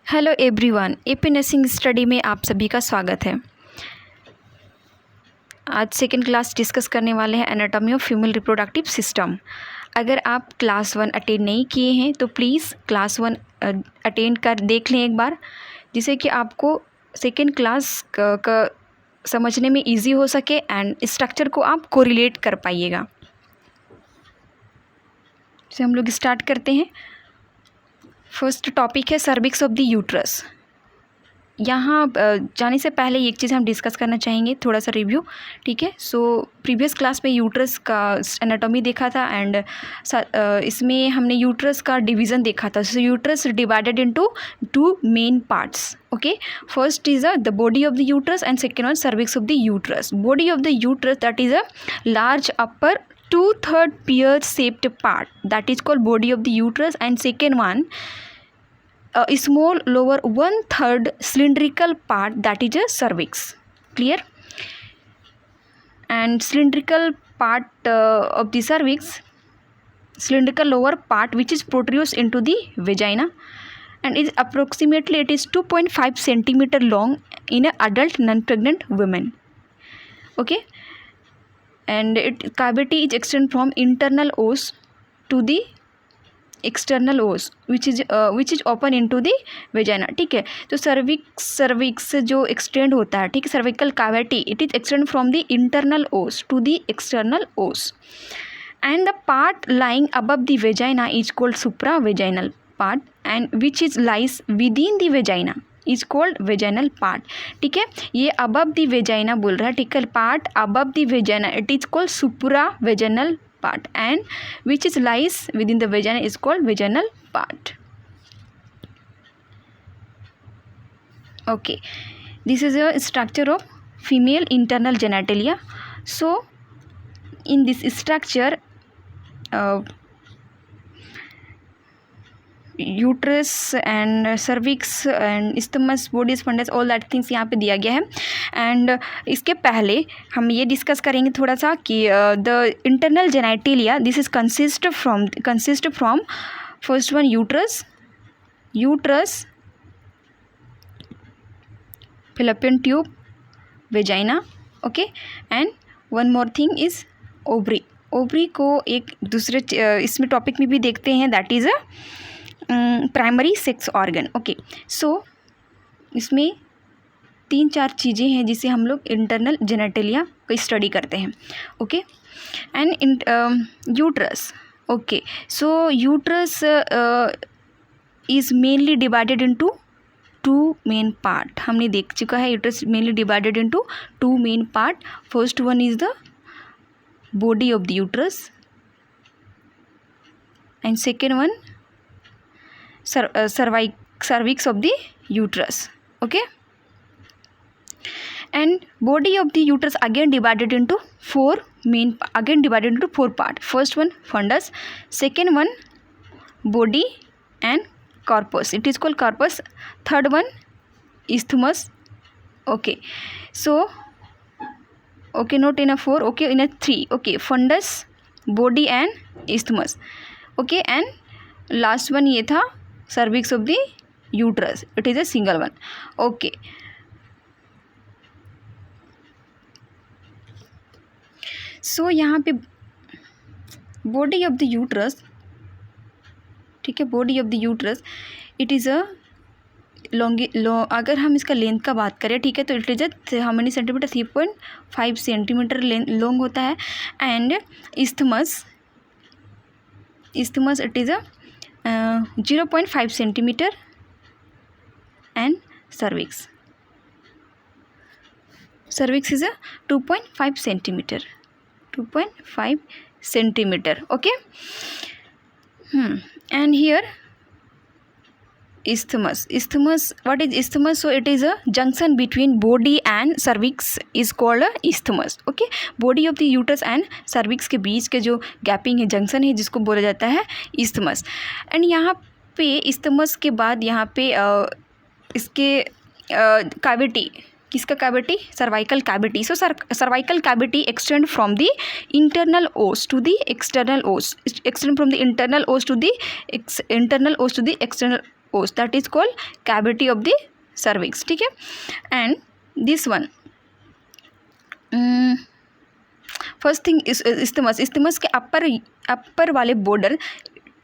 Hello everyone, AP nursing study में आप सभी का स्वागत है। आज सेकेंड क्लास डिस्कस करने वाले हैं anatomy of female reproductive system. अगर आप क्लास 1 अटेंड नहीं किए हैं तो प्लीज़ क्लास 1 अटेंड कर देख लें एक बार, जिससे कि आपको सेकेंड क्लास का समझने में इजी हो सके एंड स्ट्रक्चर को आप कोरिलेट कर पाइएगा। तो हम लोग स्टार्ट करते हैं। फर्स्ट टॉपिक है सर्विक्स ऑफ द यूट्रस। यहाँ जाने से पहले एक चीज़ हम डिस्कस करना चाहेंगे, थोड़ा सा रिव्यू, ठीक है। सो प्रीवियस क्लास में यूट्रस का एनाटॉमी देखा था एंड इसमें हमने यूट्रस का डिवीज़न देखा था। So uterus divided into 2 main parts, okay. First is the body of the uterus and second one cervix of the uterus. Body of the uterus, that is a large upper 2/3 pear shaped part, that is called body of the uterus, and second one a small lower 1/3 cylindrical part, that is a cervix. Clear? And cylindrical part of the cervix, cylindrical lower part which is protrudes into the vagina and is approximately, it is 2.5 centimeter long in an adult non-pregnant woman, okay. And it cavity is extend from internal os to the external os which is open into the vagina, ठीक है। तो cervix जो extend होता है, ठीक है, cervical cavity, it is extend from the internal os to the external os, and the part lying above the vagina is called supravaginal part, and which is lies within the vagina is called vaginal part, ठीक है। ये above the vagina बोल रहा है, ठीक है। Part above the vagina, it is called supra vaginal part, and which is lies within the vagina is called vaginal part, okay. This is a structure of female internal genitalia. So in this structure uterus and cervix and isthmus, bodies, fundus, all that things यहाँ पे दिया गया है। And इसके पहले हम ये discuss करेंगे थोड़ा सा कि the internal genitalia, this is consist from first one uterus, fallopian tube, vagina, okay. And one more thing is ovary. Ovary को एक दूसरे इसमें टॉपिक में भी देखते हैं, that is a primary sex organ, okay. So इसमें 3-4 चीज़ें हैं जिसे हम लोग इंटरनल जेनेटेलिया को स्टडी करते हैं, okay. And uterus, okay. So uterus is mainly divided into 2 main part. हमने देख चुका है uterus mainly divided into 2 main part. First one is the body of the uterus and second one cervix of the uterus, okay. And body of the uterus again divided into 4 part. First one fundus, second one body and corpus, it is called corpus. Third one isthmus, okay. So okay, not in a 4, okay, in a 3, okay, fundus, body and isthmus, okay. And last one ये था cervix of the uterus, it is a single one, okay. So यहाँ पे body of the uterus, ठीक है, body of the uterus, it is a अगर हम इसका length का बात करें, ठीक है, तो it is how many centimetre, 3.5 centimetre long होता है। And isthmus, it is a 0.5 centimetre, and cervix is a 2.5 centimeter, okay. And here isthmus, what is isthmus? So it is a junction between body and cervix is called a isthmus, okay. body of the uterus and cervix के बीच के जो gapping है, junction है, जिसको बोला जाता है isthmus। And यहाँ पे isthmus के बाद यहाँ पे इसके कैविटी, किसका cavity, cervical cavity. So cervical cavity extend from the internal os to the external os, extend from the internal os to the external os, that is called cavity of the cervix. ठीक है. And this one, first thing isthmus. isthmus के अपर वाले border,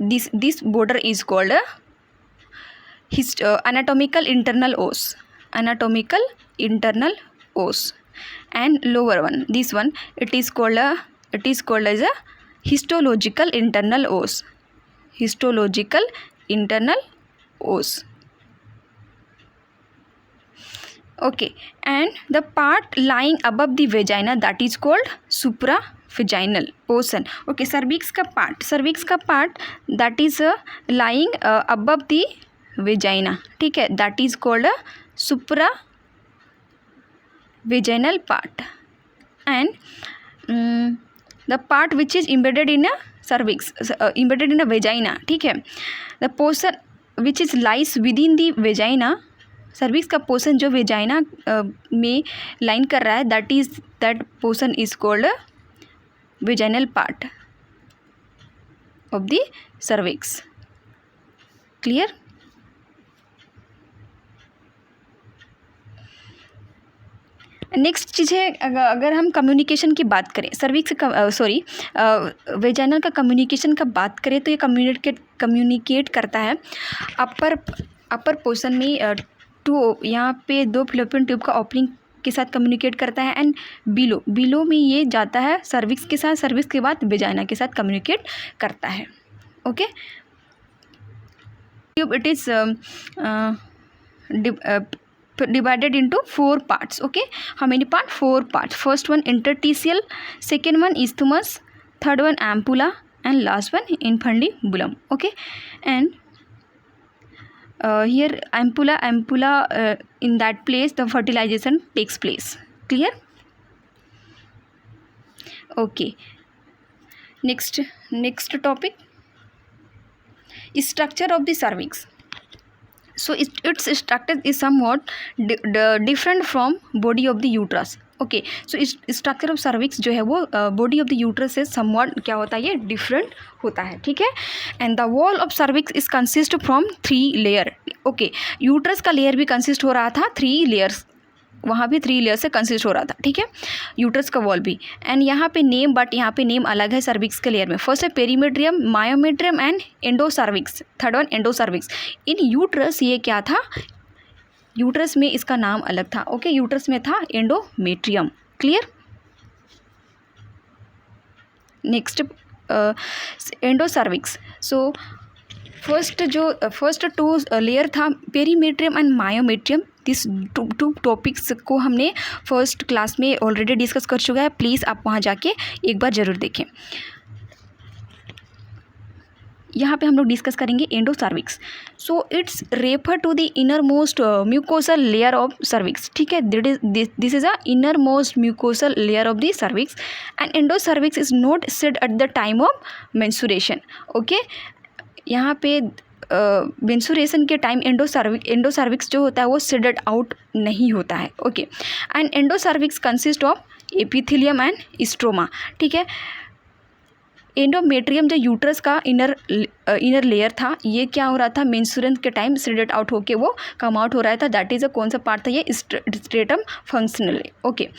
this border is called anatomical internal os, anatomical internal os. And lower one, this one, it is called as a histological internal os, histological internal os. Okay, and the part lying above the vagina, that is called supravaginal portion. Okay, cervix का part that is lying above the vagina. ठीक है, that is called a supravaginal part. And the part which is embedded in a cervix, embedded in a vagina. ठीक है, the portion which is lies within the vagina, cervix का portion जो vagina में line कर रहा है, that portion is called vaginal part of the cervix. Clear. Next चीज़ है, अगर हम कम्युनिकेशन की बात करें, सर्विक्स वेजाइनल का कम्युनिकेशन का बात करें तो ये कम्युनिकेट करता है अपर पोर्शन में टू, यहाँ पे 2 फैलोपियन ट्यूब का ओपनिंग के साथ कम्युनिकेट करता है. एंड बिलो में ये जाता है सर्विक्स के साथ, सर्विक्स के बाद वेजाइना के साथ कम्युनिकेट करता है. Okay, tube it is divided into 4 parts. Okay, how many parts? 4 parts. First one interstitial, second one isthmus, third one ampulla, and last one infundibulum. Okay, and here ampulla in that place the fertilization takes place. Clear. Okay, next topic, structure of the cervix. So its structure is somewhat different from body of the uterus. Okay, so इस structure of cervix जो है वो body of the uterus से somewhat क्या होता है, ये different होता है. ठीक है. And the wall of cervix is consist from 3 layer. Okay, uterus का लेयर भी कंसिस्ट हो रहा था 3 लेयर्स, वहाँ भी 3 लेयर से कंसिस्ट हो रहा था. ठीक है, यूट्रस का वॉल भी. एंड यहाँ पे नेम, बट यहाँ पे नेम अलग है सर्विक्स के लेयर में. फर्स्ट है perimetrium, myometrium and endocervix. Third one endocervix. In uterus ये क्या था, यूट्रस में इसका नाम अलग था. ओके, यूट्रस में था endometrium. Clear. Next endocervix. So first 2 layer था perimetrium and myometrium. This two topics को हमने फर्स्ट क्लास में ऑलरेडी डिस्कस कर चुका है. प्लीज़ आप वहाँ जाके एक बार ज़रूर देखें. यहाँ पे हम लोग डिस्कस करेंगे endocervix. So it's refer to the inner most mucosal layer of cervix. ठीक है, this is a inner most mucosal layer of the cervix. And endocervix is not shed at the time of menstruation. Okay, यहाँ पे menstruation के time endocervix जो होता है वो shaded out नहीं होता है. Okay, and endocervix consist of epithelium and stroma. ठीक है, एंडोमेट्रियम जो यूट्रस का इनर लेयर था, ये क्या हो रहा था, मेंस्ट्रुएशन के टाइम सेडेड आउट होके वो कम आउट हो रहा था. दैट इज़ अ कौन सा पार्ट था, ये स्ट्रेटम फंक्शनल. ओके,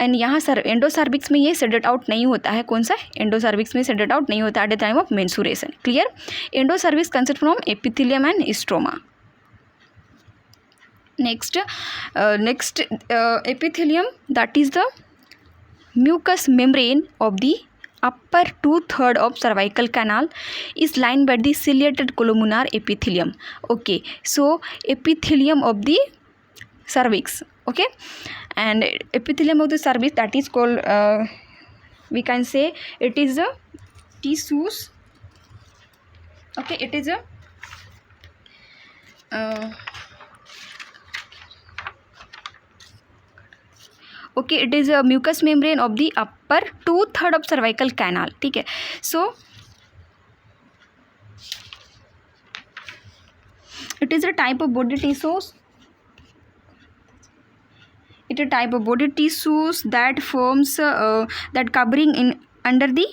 एंड यहाँ एंडोसर्विक्स में ये सेडेड आउट नहीं होता है. कौन सा, एंडोसर्विक्स में सेडेड आउट नहीं होता at the time of menstruation. Clear. Endocervix consist from epithelium and stroma. Next epithelium, that is the mucous membrane of the upper 2/3 of cervical canal is lined by the ciliated columnar epithelium. Okay, so epithelium of the cervix. Okay, and epithelium of the cervix, that is called we can say it is a tissues. Okay, it is a okay, it is a mucous membrane of the upper 2/3 of cervical canal. ठीक है. So it is a type of body tissues. It is a type of body tissues that forms that covering in under the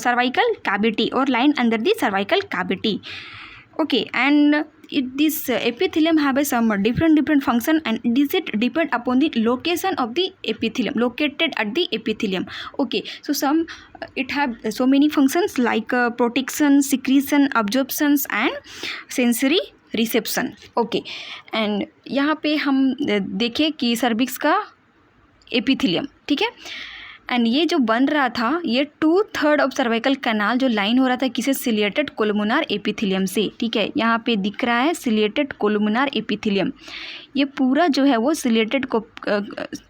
cervical cavity or line under the cervical cavity. Okay, and this epithelium have some different function, and this it depend upon the location of the epithelium, located at the epithelium. Okay, so some it have so many functions like protection, secretion, absorptions and sensory reception. Okay, and यहाँ पे हम देखें कि cervix का epithelium, ठीक है, and ये जो बन रहा था ये 2/3 ऑफ सर्वाइकल कैनाल जो लाइन हो रहा था किसे, सिलिएटेड कोलुमनार एपिथेलियम से. ठीक है, यहाँ पे दिख रहा है सिलिएटेड कोलुमनार एपिथेलियम. ये पूरा जो है वो सिलिएटेड को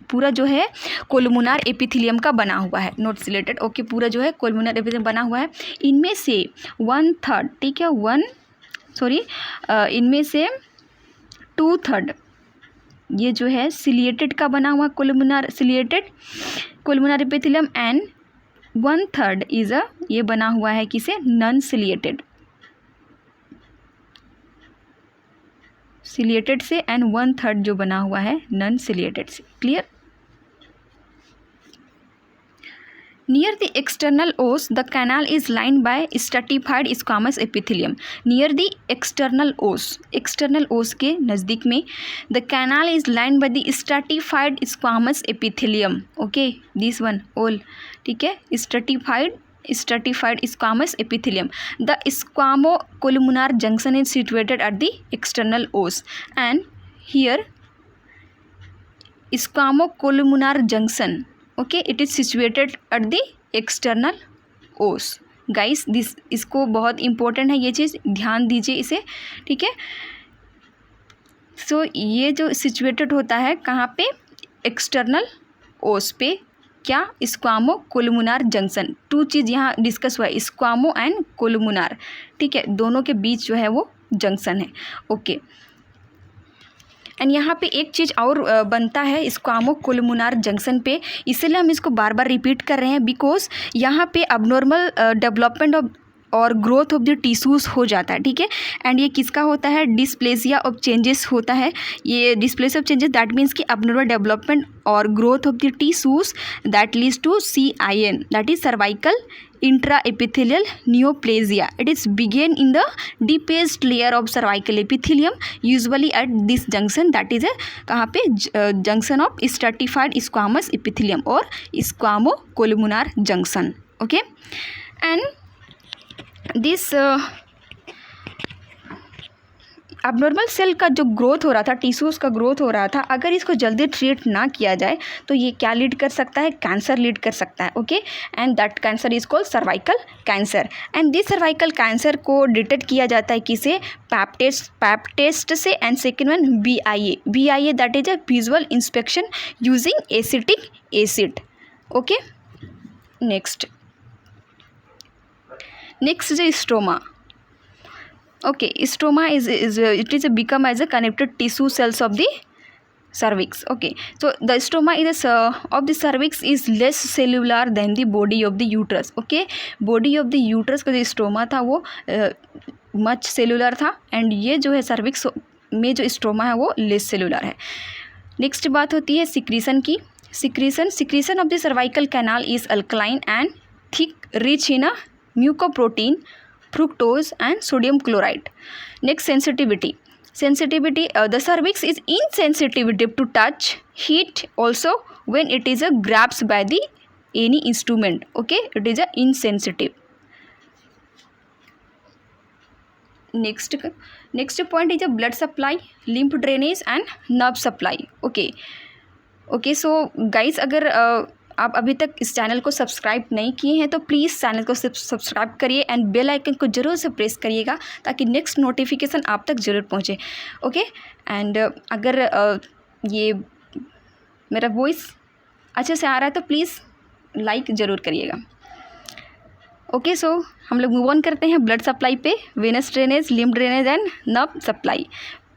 पूरा जो है कोलुमनार एपिथेलियम का बना हुआ है, नॉट सिलिएटेड. ओके, पूरा जो है कोलुमनार एपिथेलियम बना हुआ है. इनमें से 1/3, ठीक है, इनमें से 2/3 ये जो है सिलिएटेड का बना हुआ ciliated columnar epithelium, and 1/3 is ये बना हुआ है किसे, नॉन सिलिएटेड से, एंड 1/3 जो बना हुआ है नॉन सिलिएटेड से. Clear? Near the external os, the canal is lined by stratified squamous epithelium. Near the external os के नज़दीक में the canal is lined by the stratified squamous epithelium. Okay, this one all, ठीक है, stratified squamous epithelium. The squamocolumnar junction is situated at the external os, and here squamocolumnar junction, okay, it is situated at the external os. Guys this इसको बहुत important है, ये चीज़ ध्यान दीजिए इसे. ठीक है, सो ये जो सिचुएटेड होता है कहाँ पे, एक्सटर्नल ओस पे. क्या, स्क्वामो कोलुमनार जंक्शन. 2 चीज़ यहाँ डिस्कस हुआ है, स्क्वामो एंड कोलुमनार. ठीक है, दोनों के बीच जो है वो जंक्शन है. ओके, एंड यहाँ पे एक चीज़ और बनता है स्क्वामो कोलुमनार जंक्शन पे, इसलिए हम इसको बार बार रिपीट कर रहे हैं, बिकॉज यहाँ पे अबनॉर्मल डेवलपमेंट ऑफ और ग्रोथ ऑफ द टिश्यूज़ हो जाता है. ठीक है, एंड ये किसका होता है, डिस्प्लेसिया ऑफ चेंजेस होता है. ये dysplasia of changes that means कि अबनॉर्मल डेवलपमेंट और growth of the tissues that leads to CIN, that is cervical intraepithelial neoplasia. It is begin in the deepest layer of cervical epithelium, usually at this junction, that is कहाँ पे, junction of stratified squamous epithelium or squamocolumnar junction. Okay, and this abnormal cell का जो growth हो रहा था, tissues का growth हो रहा था, अगर इसको जल्दी ट्रीट ना किया जाए तो ये क्या लीड कर सकता है, कैंसर लीड कर सकता है. Okay, and that cancer is called cervical cancer. And this cervical cancer को डिटेक्ट किया जाता है किसे, पैप टेस्ट से, and second one BIA that is a visual inspection using acetic acid. Okay, next is stoma. Okay, stoma is become as a connected tissue cells of the cervix. Okay, so the stoma is of the cervix is less cellular than the body of the uterus. Okay, body of the uterus का जो stoma था वो much cellular था, and ये जो है cervix में जो स्टोमा है वो लेस सेलुलर है. नेक्स्ट बात होती है सिक्रीशन की. Secretion of the cervical canal is alkaline and thick, rich in a mucoprotein, fructose and sodium chloride. Next, sensitivity. The cervix is insensitive to touch, heat also when it is grasped by the any instrument. Okay, it is insensitive. Next point is blood supply, lymph drainage and nerve supply. Okay, so guys, अगर आप अभी तक इस channel को subscribe नहीं किए हैं तो प्लीज़ चैनल को सब्सक्राइब करिए, एंड बेल आइकन को ज़रूर से प्रेस करिएगा ताकि नेक्स्ट नोटिफिकेशन आप तक ज़रूर पहुँचे. ओके, एंड अगर ये मेरा वॉइस अच्छे से आ रहा है तो प्लीज़ लाइक ज़रूर करिएगा. ओके, सो हम लोग मूव ऑन करते हैं ब्लड सप्लाई पे. Venous drainage, lymph drainage and nerve supply.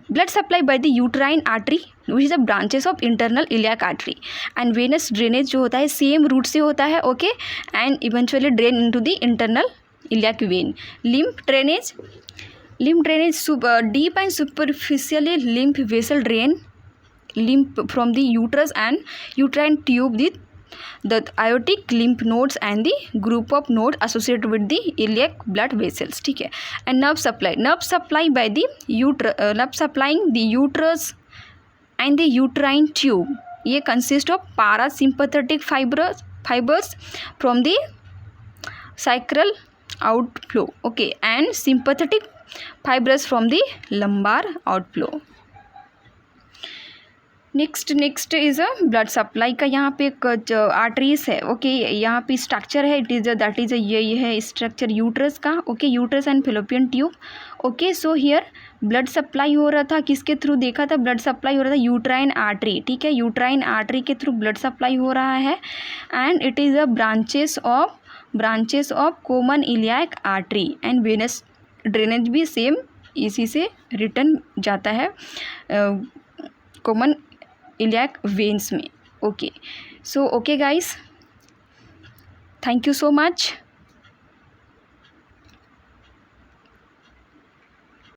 Blood supply by the uterine artery which is the branches of internal iliac artery, and venous drainage जो होता है सेम रूट से होता है. Okay, and eventually drain into the internal iliac vein. lymph drainage deep and superficially lymph vessel drain lymph from the uterus and uterine tube the aortic lymph nodes and the group of nodes associated with the iliac blood vessels. ठीक है. And nerve supply by the nerve supplying the uterus and the uterine tube. ये consist of parasympathetic fibers from the sacral outflow, okay, and sympathetic fibers from the lumbar outflow. Next is a blood supply का यहाँ पे एक arteries है, okay, यहाँ पे structure है, it is that is ये है स्ट्रक्चर यूट्रस का, okay, uterus and fallopian tube, okay. So here blood supply हो रहा था, किसके थ्रू देखा था ब्लड सप्लाई हो रहा था? यूट्राइन आर्टरी, ठीक है, यूट्राइन आर्टरी के थ्रू ब्लड सप्लाई हो रहा है. And it is a branches of common iliac artery and venous drainage भी सेम इसी से रिटर्न जाता है कॉमन iliac veins में, okay. So okay guys, thank you so much.